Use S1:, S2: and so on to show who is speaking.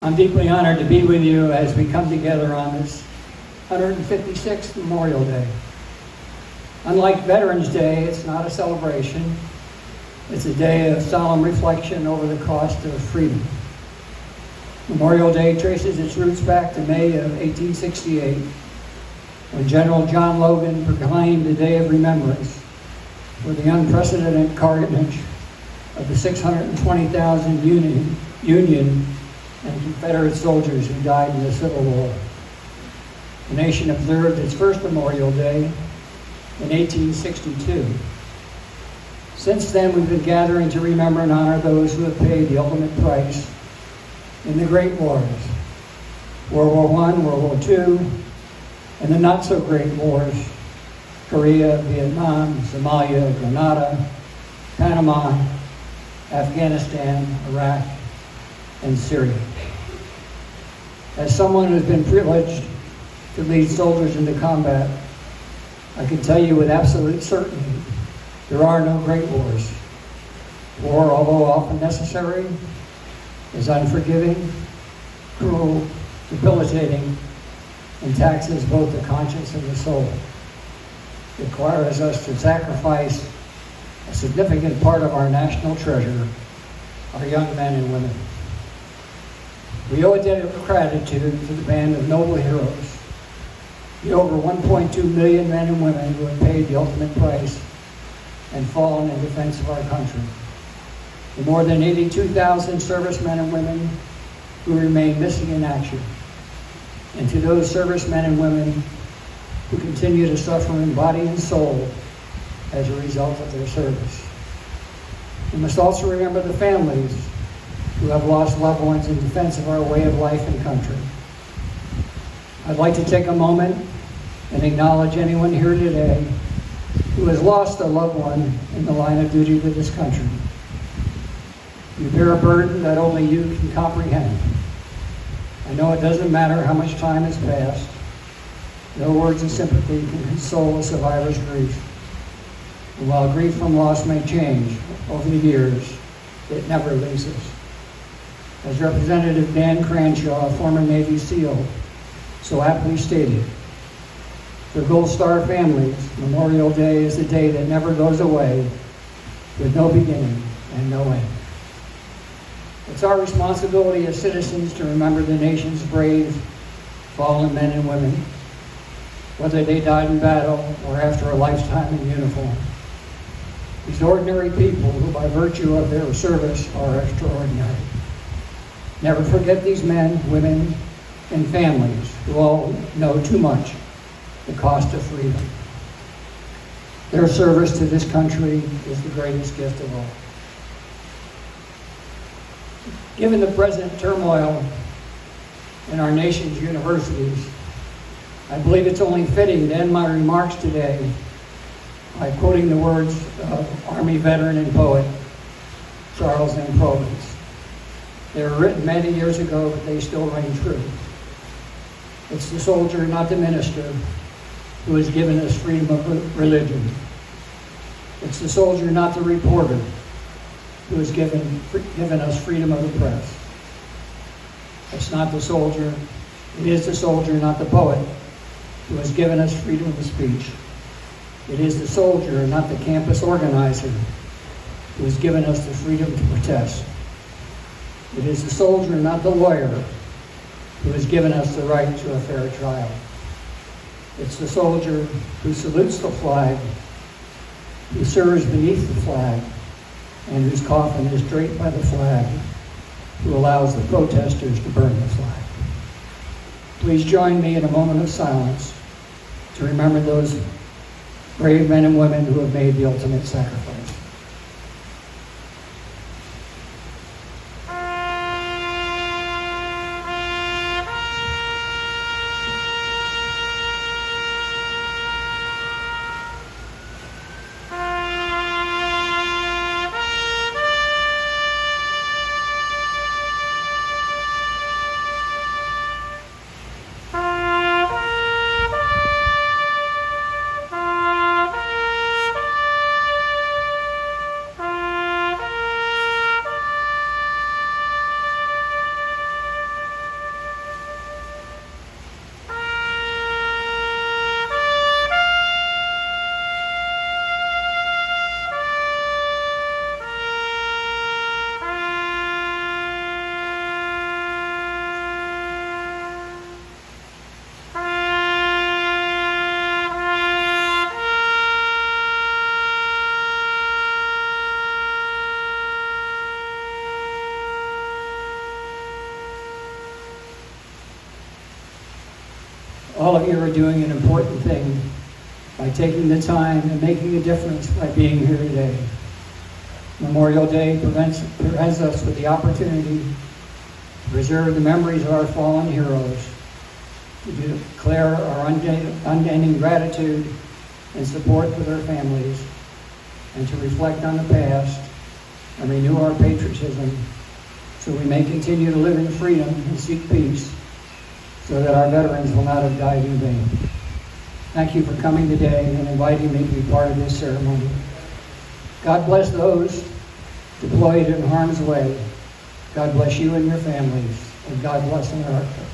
S1: I'm deeply honored to be with you as we come together on this 156th Memorial Day. Unlike Veterans Day, it's not a celebration. It's a day of solemn reflection over the cost of freedom. Memorial Day traces its roots back to May of 1868, when General John Logan proclaimed the Day of Remembrance for the unprecedented carnage of the 620,000 Union and Confederate soldiers who died in the Civil War. The nation observed its first Memorial Day in 1862. Since then, we've been gathering to remember and honor those who have paid the ultimate price in the great wars, World War I, World War II, and the not-so-great wars, Korea, Vietnam, Somalia, Grenada, Panama, Afghanistan, Iraq, and Syria. As someone who's been privileged to lead soldiers into combat, I can tell you with absolute certainty, there are no great wars. War, although often necessary, is unforgiving, cruel, debilitating, and taxes both the conscience and the soul. It requires us to sacrifice a significant part of our national treasure, our young men and women. We owe a debt of gratitude to the band of noble heroes, the over 1.2 million men and women who have paid the ultimate price and fallen in defense of our country, the more than 82,000 servicemen and women who remain missing in action, and to those servicemen and women who continue to suffer in body and soul as a result of their service. We must also remember the families who have lost loved ones in defense of our way of life and country. I'd like to take a moment and acknowledge anyone here today who has lost a loved one in the line of duty to this country. You bear a burden that only you can comprehend. I know it doesn't matter how much time has passed. No words of sympathy can console a survivor's grief. And while grief from loss may change over the years, it never leaves us. As Representative Dan Cranshaw, a former Navy SEAL, so aptly stated, for Gold Star families, Memorial Day is the day that never goes away, with no beginning and no end. It's our responsibility as citizens to remember the nation's brave, fallen men and women, whether they died in battle or after a lifetime in uniform. These ordinary people who, by virtue of their service, are extraordinary. Never forget these men, women, and families who all know too much the cost of freedom. Their service to this country is the greatest gift of all. Given the present turmoil in our nation's universities, I believe it's only fitting to end my remarks today by quoting the words of Army veteran and poet Charles M. Provost. They were written many years ago, but they still ring true. It's the soldier, not the minister, who has given us freedom of religion. It's the soldier, not the reporter, who has given us freedom of the press. It's not the soldier, it is the soldier, not the poet, who has given us freedom of speech. It is the soldier, not the campus organizer, who has given us the freedom to protest. It is the soldier, not the lawyer, who has given us the right to a fair trial. It's the soldier who salutes the flag, who serves beneath the flag, and whose coffin is draped by the flag, who allows the protesters to burn the flag. Please join me in a moment of silence to remember those brave men and women who have made the ultimate sacrifice. All of you are doing an important thing by taking the time and making a difference by being here today. Memorial Day presents us with the opportunity to preserve the memories of our fallen heroes, to declare our unending gratitude and support for their families, and to reflect on the past and renew our patriotism so we may continue to live in freedom and seek peace so that our veterans will not have died in vain. Thank you for coming today and inviting me to be part of this ceremony. God bless those deployed in harm's way. God bless you and your families, and God bless America.